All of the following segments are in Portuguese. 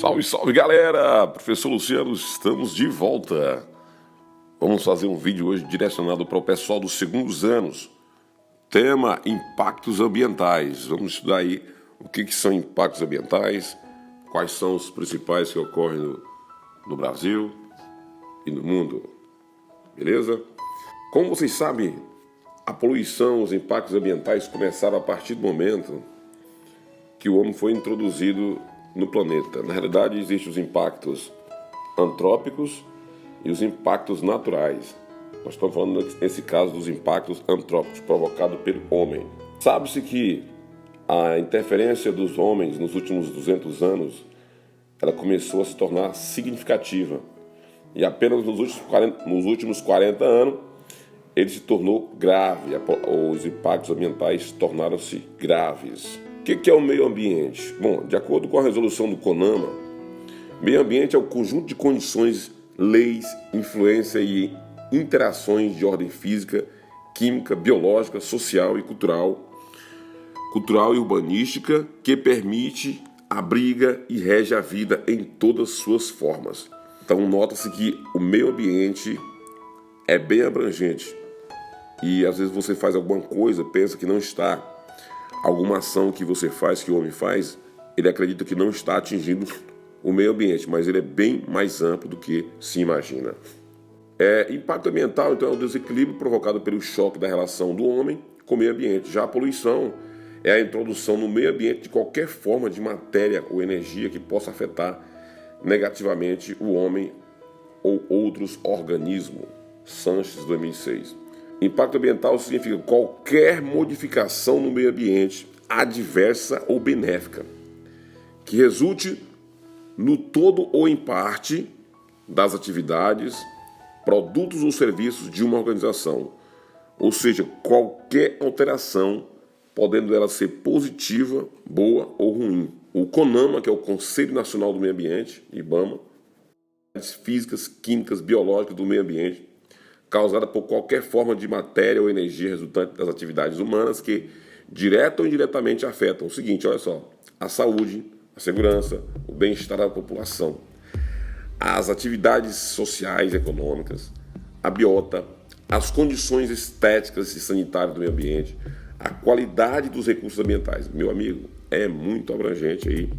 Salve, salve galera! Professor Luciano, estamos de volta. Vamos fazer um vídeo hoje direcionado para o pessoal dos segundos anos. Tema: impactos ambientais. Vamos estudar aí o que são impactos ambientais, quais são os principais que ocorrem no Brasil e no mundo. Beleza? Como vocês sabem, a poluição, os impactos ambientais começaram a partir do momento que o homem foi introduzido no planeta. Na realidade, existem os impactos antrópicos e os impactos naturais. Nós estamos falando, nesse caso, dos impactos antrópicos provocados pelo homem. Sabe-se que a interferência dos homens nos últimos 200 anos ela começou a se tornar significativa. E apenas nos últimos 40 anos ele se tornou grave. Os impactos ambientais tornaram-se graves. O que é o meio ambiente? Bom, de acordo com a resolução do CONAMA, meio ambiente é o conjunto de condições, leis, influência e interações de ordem física, química, biológica, social e cultural e urbanística que permite, abriga e rege a vida em todas suas formas. Então, nota-se que o meio ambiente é bem abrangente e às vezes você faz alguma coisa, pensa que não está. Alguma ação que você faz, que o homem faz, ele acredita que não está atingindo o meio ambiente, mas ele é bem mais amplo do que se imagina. Impacto ambiental, então, é o desequilíbrio provocado pelo choque da relação do homem com o meio ambiente. Já a poluição é a introdução no meio ambiente de qualquer forma de matéria ou energia que possa afetar negativamente o homem ou outros organismos. Sanches, 2006. Impacto ambiental significa qualquer modificação no meio ambiente, adversa ou benéfica, que resulte no todo ou em parte das atividades, produtos ou serviços de uma organização, ou seja, qualquer alteração, podendo ela ser positiva, boa ou ruim. O CONAMA, que é o Conselho Nacional do Meio Ambiente, IBAMA, físicas, químicas, biológicas do meio ambiente, causada por qualquer forma de matéria ou energia resultante das atividades humanas que, direta ou indiretamente, afetam o seguinte, olha só, a saúde, a segurança, o bem-estar da população, as atividades sociais e econômicas, a biota, as condições estéticas e sanitárias do meio ambiente, a qualidade dos recursos ambientais. Meu amigo, é muito abrangente aí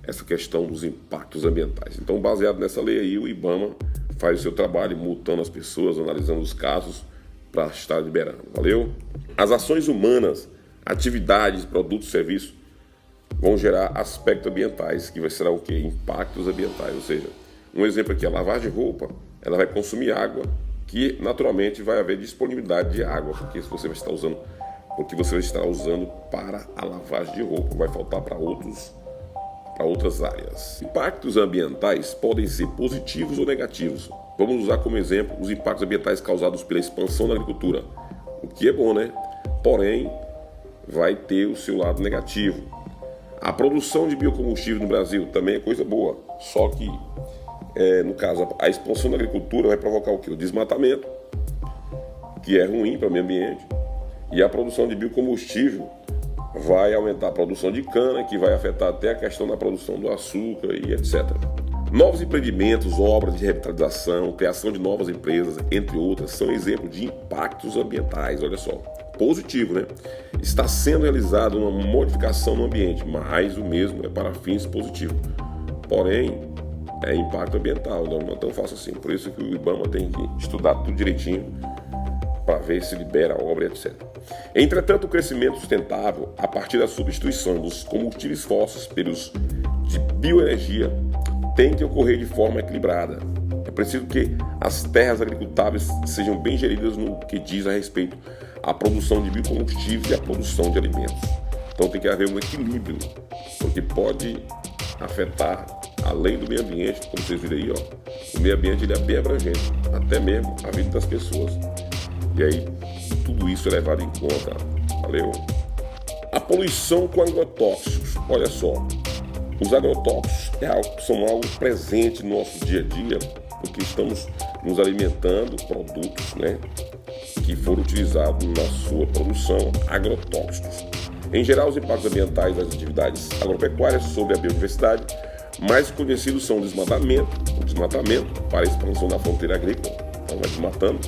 essa questão dos impactos ambientais. Então, baseado nessa lei aí, o IBAMA faz o seu trabalho multando as pessoas, analisando os casos para estar liberando. Valeu? As ações humanas, atividades, produtos, serviços vão gerar aspectos ambientais, que vai ser o quê? Impactos ambientais. Ou seja, um exemplo aqui, a lavagem de roupa, ela vai consumir água, que naturalmente vai haver disponibilidade de água, porque você vai estar usando, para a lavagem de roupa, vai faltar para outras áreas. Impactos ambientais podem ser positivos ou negativos. Vamos usar como exemplo os impactos ambientais causados pela expansão da agricultura, o que é bom, né? Porém, vai ter o seu lado negativo. A produção de biocombustível no Brasil também é coisa boa, só que, no caso, a expansão da agricultura vai provocar o quê? O desmatamento, que é ruim para o meio ambiente, e a produção de biocombustível vai aumentar a produção de cana, que vai afetar até a questão da produção do açúcar e etc. Novos empreendimentos, obras de revitalização, criação de novas empresas, entre outras, são exemplos de impactos ambientais. Olha só, positivo, né? Está sendo realizada uma modificação no ambiente, mas o mesmo é para fins positivos. Porém, é impacto ambiental, não é tão fácil assim. Por isso que o IBAMA tem que estudar tudo direitinho para ver se libera a obra, etc. Entretanto, o crescimento sustentável, a partir da substituição dos combustíveis fósseis pelos de bioenergia, tem que ocorrer de forma equilibrada. É preciso que as terras agricultáveis sejam bem geridas no que diz a respeito à produção de biocombustíveis e à produção de alimentos. Então tem que haver um equilíbrio, porque pode afetar, além do meio ambiente, como vocês viram aí, ó, o meio ambiente ele é bem abrangente, até mesmo a vida das pessoas. E aí, tudo isso é levado em conta. Valeu? A poluição com agrotóxicos. Olha só, os agrotóxicos são algo presente no nosso dia a dia, porque estamos nos alimentando produtos, né, que foram utilizados na sua produção, agrotóxicos. Em geral, os impactos ambientais das atividades agropecuárias sobre a biodiversidade Mais conhecidos são o desmatamento para a expansão da fronteira agrícola, então vai desmatando,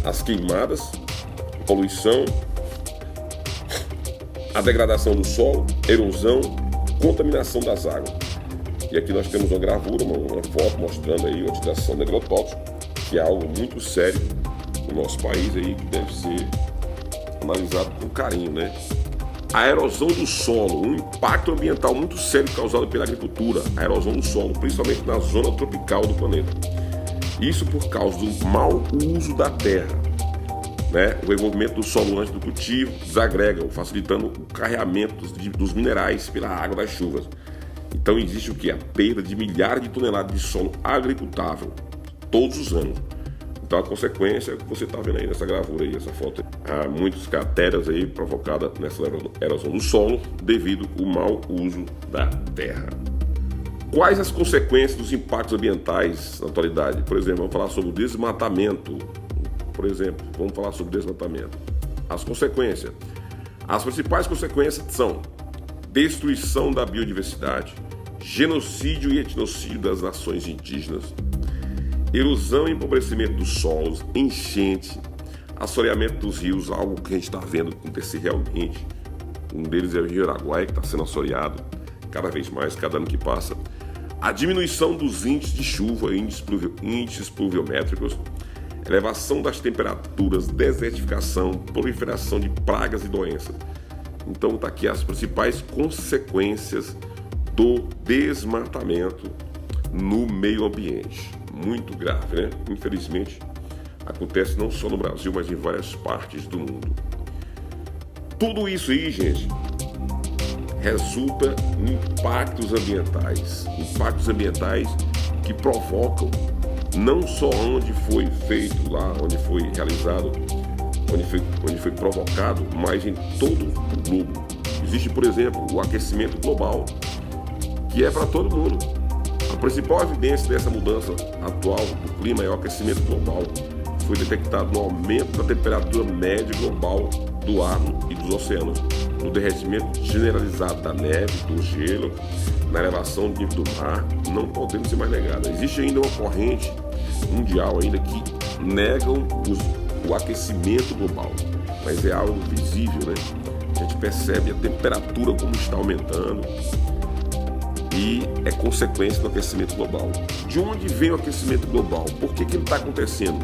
as queimadas, poluição, a degradação do solo, erosão, contaminação das águas. E aqui nós temos uma gravura, uma foto mostrando aí a utilização de agrotóxicos, que é algo muito sério no nosso país aí, que deve ser analisado com carinho, né? A erosão do solo, um impacto ambiental muito sério causado pela agricultura, a erosão do solo, principalmente na zona tropical do planeta. Isso por causa do mau uso da terra, né? O envolvimento do solo antes do cultivo desagrega, facilitando o carreamento dos minerais pela água das chuvas. Então existe o que? A perda de milhares de toneladas de solo agricultável todos os anos. Então a consequência é o que você está vendo aí nessa gravura aí, essa foto. Há muitas crateras aí provocadas nessa erosão do solo devido ao mau uso da terra. Quais as consequências dos impactos ambientais na atualidade? Por exemplo, vamos falar sobre o desmatamento. As consequências. As principais consequências são destruição da biodiversidade, genocídio e etnocídio das nações indígenas, erosão e empobrecimento dos solos, enchente, assoreamento dos rios, algo que a gente está vendo acontecer realmente. Um deles é o Rio Araguaia, que está sendo assoreado cada vez mais, cada ano que passa. A diminuição dos índices de chuva, índices pluviométricos, elevação das temperaturas, desertificação, proliferação de pragas e doenças. Então está aqui as principais consequências do desmatamento no meio ambiente. Muito grave, né? Infelizmente, acontece não só no Brasil, mas em várias partes do mundo. Tudo isso aí, gente, resulta em impactos ambientais que provocam não só onde foi feito lá, onde foi realizado, onde foi provocado, mas em todo o globo. Existe, por exemplo, o aquecimento global, que é para todo mundo. A principal evidência dessa mudança atual do clima é o aquecimento global. Foi detectado no aumento da temperatura média global do ar e dos oceanos, no derretimento generalizado da neve, do gelo, na elevação do nível do mar, não podendo ser mais negada. Existe ainda uma corrente mundial ainda que negam o aquecimento global, mas é algo visível, né? A gente percebe a temperatura como está aumentando e é consequência do aquecimento global. De onde vem o aquecimento global? Por que ele está acontecendo?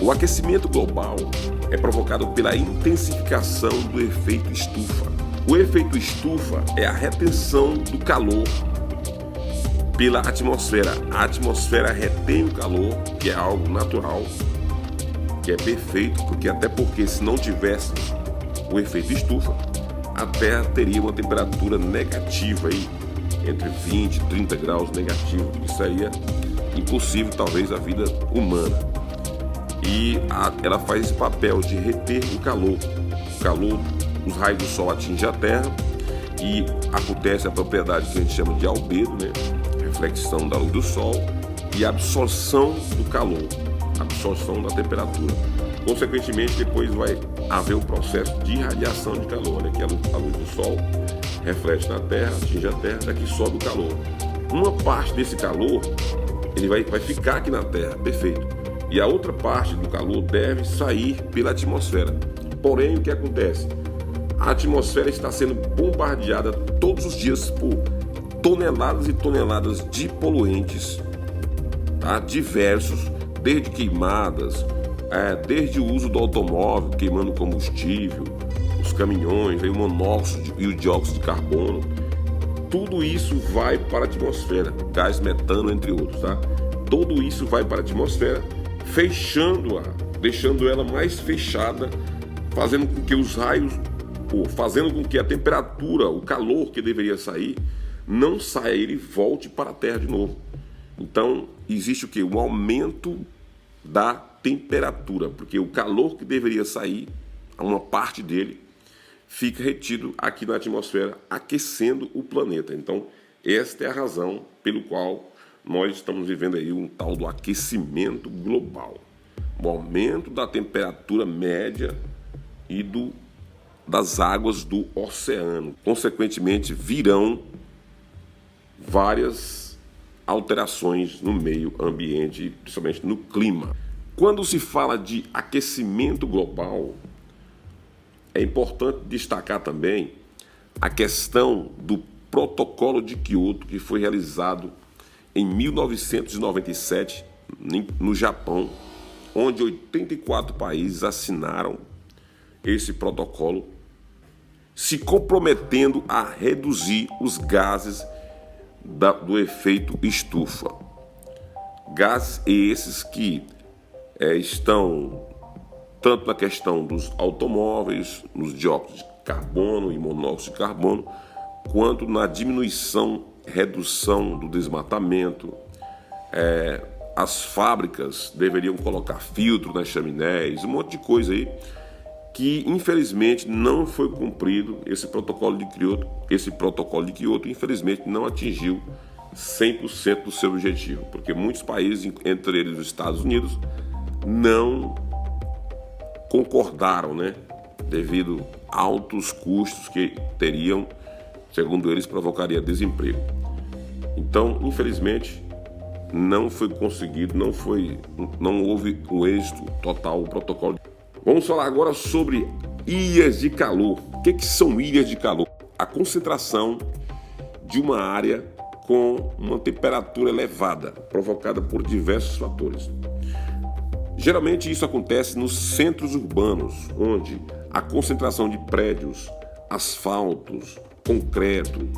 O aquecimento global é provocado pela intensificação do efeito estufa. O efeito estufa é a retenção do calor pela atmosfera. A atmosfera retém o calor, que é algo natural, que é perfeito, porque se não tivesse o efeito estufa, a Terra teria uma temperatura negativa aí, entre 20 e 30 graus negativo, que seria impossível talvez a vida humana. E ela faz esse papel de reter o calor. Os raios do sol atingem a Terra e acontece a propriedade que a gente chama de albedo, né? Reflexão da luz do sol e absorção do calor, absorção da temperatura. Consequentemente, depois vai haver o processo de irradiação de calor, né? Que a luz do sol reflete na Terra, atinge a Terra, daqui sobe o calor. Uma parte desse calor ele vai ficar aqui na Terra, perfeito. E a outra parte do calor deve sair pela atmosfera. Porém, o que acontece? A atmosfera está sendo bombardeada todos os dias por toneladas e toneladas de poluentes, tá? Diversos, desde queimadas, desde o uso do automóvel, queimando combustível, os caminhões, aí o monóxido e o dióxido de carbono. Tudo isso vai para a atmosfera, gás metano, entre outros, tá? Tudo isso vai para a atmosfera, fechando-a, deixando ela mais fechada, fazendo com que os raios, fazendo com que a temperatura, o calor que deveria sair, não saia, ele volte para a Terra de novo. Então, existe o quê? Um aumento da temperatura, porque o calor que deveria sair, uma parte dele, fica retido aqui na atmosfera, aquecendo o planeta. Então, esta é a razão pelo qual nós estamos vivendo aí um tal do aquecimento global. O aumento da temperatura média e das águas do oceano. Consequentemente, virão várias alterações no meio ambiente, principalmente no clima. Quando se fala de aquecimento global, é importante destacar também a questão do Protocolo de Kyoto, que foi realizado em 1997 no Japão, onde 84 países assinaram esse protocolo, se comprometendo a reduzir os gases do efeito estufa. Gases esses que estão tanto na questão dos automóveis, nos dióxidos de carbono e monóxido de carbono, quanto na redução do desmatamento. As fábricas deveriam colocar filtro nas chaminés, um monte de coisa aí que infelizmente não foi cumprido. Esse protocolo de Kyoto, infelizmente não atingiu 100% do seu objetivo, porque muitos países, entre eles os Estados Unidos, não concordaram, devido a altos custos que teriam, segundo eles, provocaria desemprego. Então, infelizmente, não foi conseguido, não houve um êxito total o protocolo. Vamos falar agora sobre ilhas de calor. O que são ilhas de calor? A concentração de uma área com uma temperatura elevada, provocada por diversos fatores. Geralmente isso acontece nos centros urbanos, onde a concentração de prédios, asfaltos, concreto,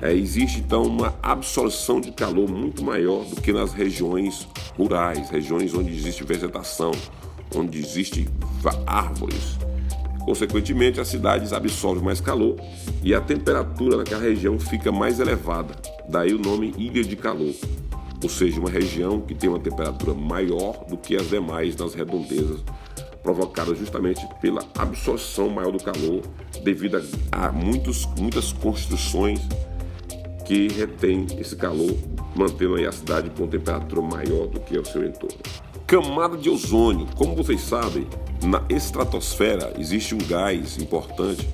existe então uma absorção de calor muito maior do que nas regiões rurais, regiões onde existe vegetação, onde existem árvores. Consequentemente, as cidades absorvem mais calor e a temperatura naquela região fica mais elevada. Daí o nome ilha de calor, ou seja, uma região que tem uma temperatura maior do que as demais nas redondezas, provocada justamente pela absorção maior do calor devido a muitas construções que retêm esse calor, mantendo aí a cidade com temperatura maior do que o seu entorno. Camada de ozônio. Como vocês sabem, na estratosfera existe um gás importante,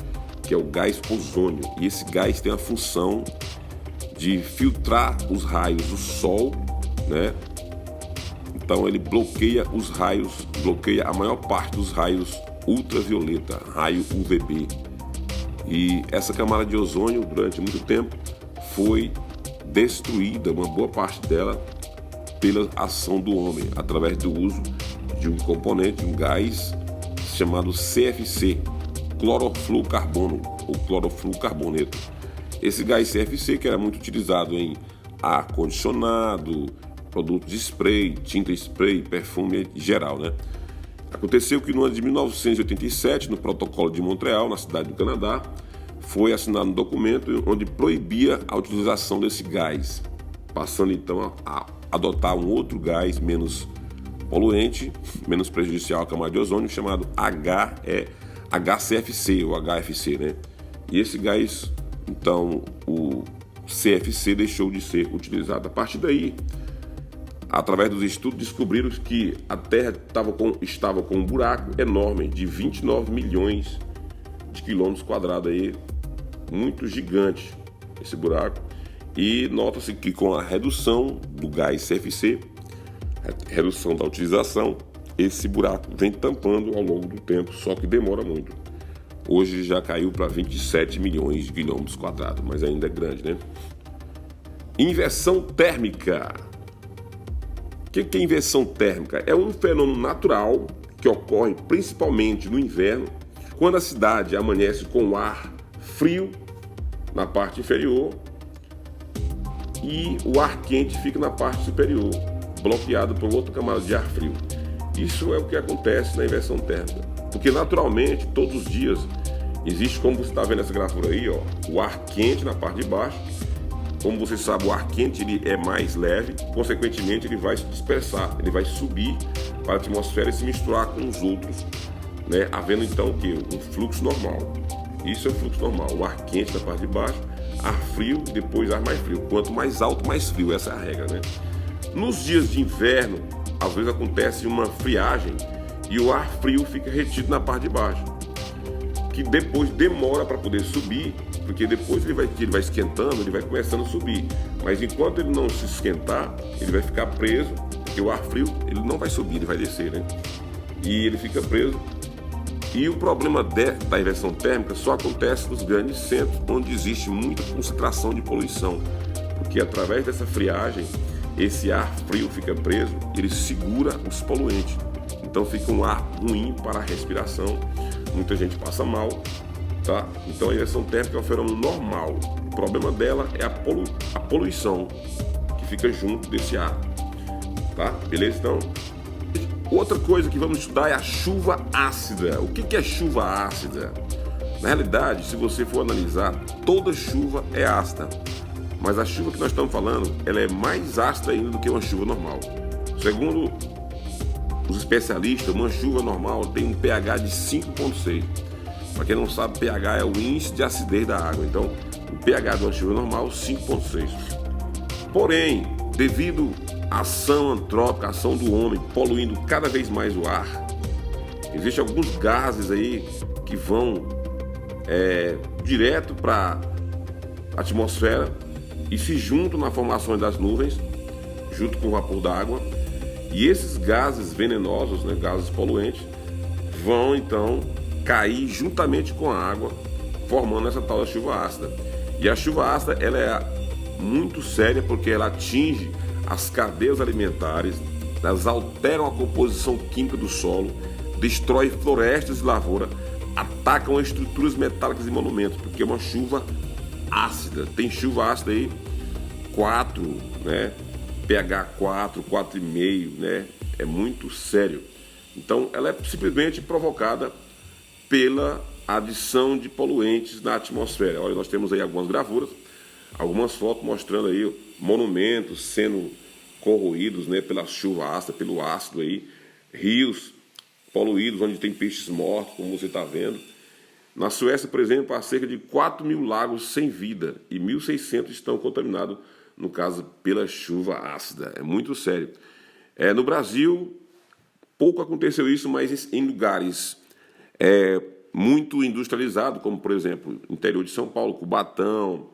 que é o gás ozônio, e esse gás tem a função de filtrar os raios do Sol, Então ele bloqueia a maior parte dos raios ultravioleta, raio UVB. E essa camada de ozônio, durante muito tempo, foi destruída, uma boa parte dela, pela ação do homem, através do uso de um componente, um gás chamado CFC, clorofluorcarbono ou clorofluorcarboneto. Esse gás CFC, que era muito utilizado em ar-condicionado, produtos de spray, tinta spray, perfume geral, Aconteceu que no ano de 1987, no Protocolo de Montreal, na cidade do Canadá, foi assinado um documento onde proibia a utilização desse gás, passando então a adotar um outro gás menos poluente, menos prejudicial à camada de ozônio, chamado HCFC ou HFC, E esse gás, então, o CFC deixou de ser utilizado. A partir daí, através dos estudos, descobriram que a Terra estava com um buraco enorme de 29 milhões de quilômetros quadrados, aí, muito gigante esse buraco. E nota-se que com a redução do gás CFC, a redução da utilização, esse buraco vem tampando ao longo do tempo, só que demora muito. Hoje já caiu para 27 milhões de quilômetros quadrados, mas ainda é grande, Inversão térmica. O que é inversão térmica? É um fenômeno natural que ocorre principalmente no inverno, quando a cidade amanhece com o ar frio na parte inferior e o ar quente fica na parte superior, bloqueado por outra camada de ar frio. Isso é o que acontece na inversão térmica, porque naturalmente todos os dias existe, como você está vendo essa gravura aí, o ar quente na parte de baixo. Como você sabe, o ar quente ele é mais leve, consequentemente ele vai se dispersar, ele vai subir para a atmosfera e se misturar com os outros, havendo então o quê? Um fluxo normal. Isso é o fluxo normal, o ar quente na parte de baixo, ar frio e depois ar mais frio. Quanto mais alto, mais frio, essa é a regra, Nos dias de inverno, às vezes acontece uma friagem e o ar frio fica retido na parte de baixo. que depois demora para poder subir, porque depois ele vai esquentando, ele vai começando a subir. Mas enquanto ele não se esquentar, ele vai ficar preso, porque o ar frio ele não vai subir, ele vai descer, né? E ele fica preso. E o problema da inversão térmica só acontece nos grandes centros, onde existe muita concentração de poluição, porque através dessa friagem, esse ar frio fica preso, ele segura os poluentes. Então fica um ar ruim para a respiração, muita gente passa mal, tá? Então a inversão térmica é um fenômeno normal. O problema dela é a poluição que fica junto desse ar, tá? Beleza? Então, outra coisa que vamos estudar é a chuva ácida. O que é chuva ácida? Na realidade, se você for analisar, toda chuva é ácida. Mas a chuva que nós estamos falando, ela é mais ácida ainda do que uma chuva normal. Segundo os especialistas, uma chuva normal tem um pH de 5,6. Para quem não sabe, pH é o índice de acidez da água. Então, o pH de uma chuva normal, 5,6. Porém, devido à ação antrópica, a ação do homem, poluindo cada vez mais o ar, existem alguns gases aí que vão direto para a atmosfera e se juntam na formação das nuvens, junto com o vapor d'água. E esses gases venenosos, né, gases poluentes, vão então cair juntamente com a água, formando essa tal da chuva ácida. E a chuva ácida ela é muito séria porque ela atinge as cadeias alimentares, elas alteram a composição química do solo, destrói florestas e lavouras, atacam estruturas metálicas e monumentos, porque é uma chuva ácida. Tem chuva ácida aí 4, né? pH 4, 4,5, né? É muito sério. Então, ela é simplesmente provocada pela adição de poluentes na atmosfera. Olha, nós temos aí algumas gravuras, algumas fotos mostrando aí monumentos sendo corroídos, né, pela chuva ácida, pelo ácido aí, rios poluídos onde tem peixes mortos, como você está vendo. Na Suécia, por exemplo, há cerca de 4.000 lagos sem vida e 1.600 estão contaminados, no caso, pela chuva ácida. É muito sério. No Brasil, pouco aconteceu isso, mas em lugares muito industrializados, como, por exemplo, interior de São Paulo, Cubatão,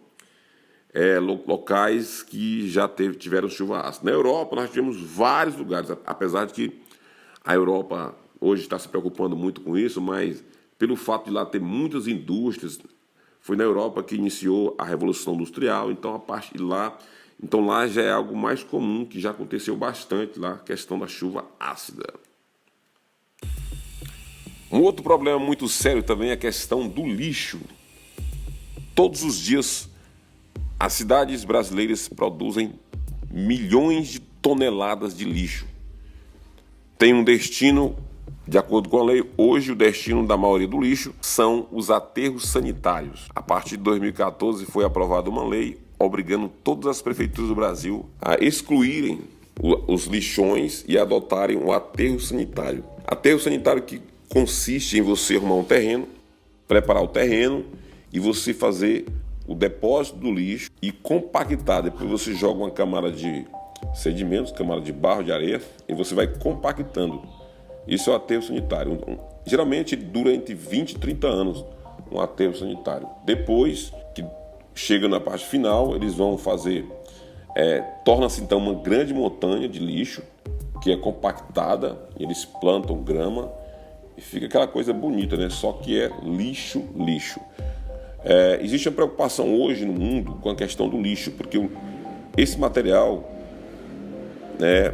locais que já tiveram chuva ácida. Na Europa, nós tivemos vários lugares, apesar de que a Europa hoje está se preocupando muito com isso, mas pelo fato de lá ter muitas indústrias, foi na Europa que iniciou a Revolução Industrial, então a partir de lá, então lá já é algo mais comum, que já aconteceu bastante lá, a questão da chuva ácida. Um outro problema muito sério também é a questão do lixo. Todos os dias, as cidades brasileiras produzem milhões de toneladas de lixo. Tem um destino, de acordo com a lei, hoje o destino da maioria do lixo são os aterros sanitários. A partir de 2014 foi aprovada uma lei obrigando todas as prefeituras do Brasil a excluírem os lixões e adotarem o aterro sanitário. Aterro sanitário que consiste em você arrumar um terreno, preparar o terreno e você fazer o depósito do lixo e compactar. Depois você joga uma camada de sedimentos, camada de barro, de areia, e você vai compactando. Isso é o aterro sanitário. Geralmente dura entre 20 e 30 anos um aterro sanitário. Depois que chega na parte final, eles vão fazer, torna-se então uma grande montanha de lixo que é compactada, eles plantam grama e fica aquela coisa bonita, né? Só que é lixo. Existe uma preocupação hoje no mundo com a questão do lixo, porque esse material,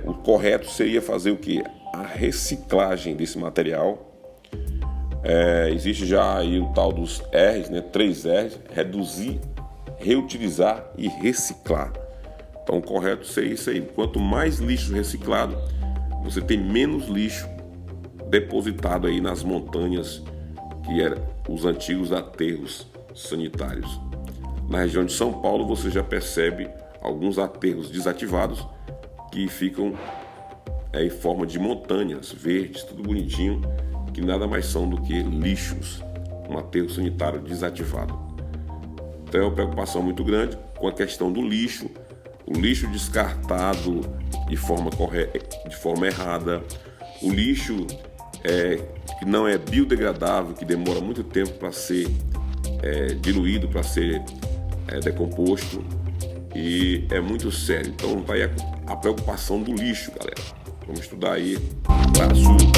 o correto seria fazer o quê? A reciclagem desse material. Existe já aí o tal dos R's, 3 R's: reduzir, reutilizar e reciclar. Então o correto seria isso aí. Quanto mais lixo reciclado, você tem menos lixo depositado aí nas montanhas que eram os antigos aterros sanitários. Na região de São Paulo você já percebe alguns aterros desativados que ficam em forma de montanhas verdes, tudo bonitinho, que nada mais são do que lixos, um aterro sanitário desativado. Então é uma preocupação muito grande com a questão do lixo, o lixo descartado de forma errada, o lixo que não é biodegradável, que demora muito tempo para ser diluído, para ser decomposto, e é muito sério. Então vai a preocupação do lixo, galera. Vamos estudar aí. Abraço.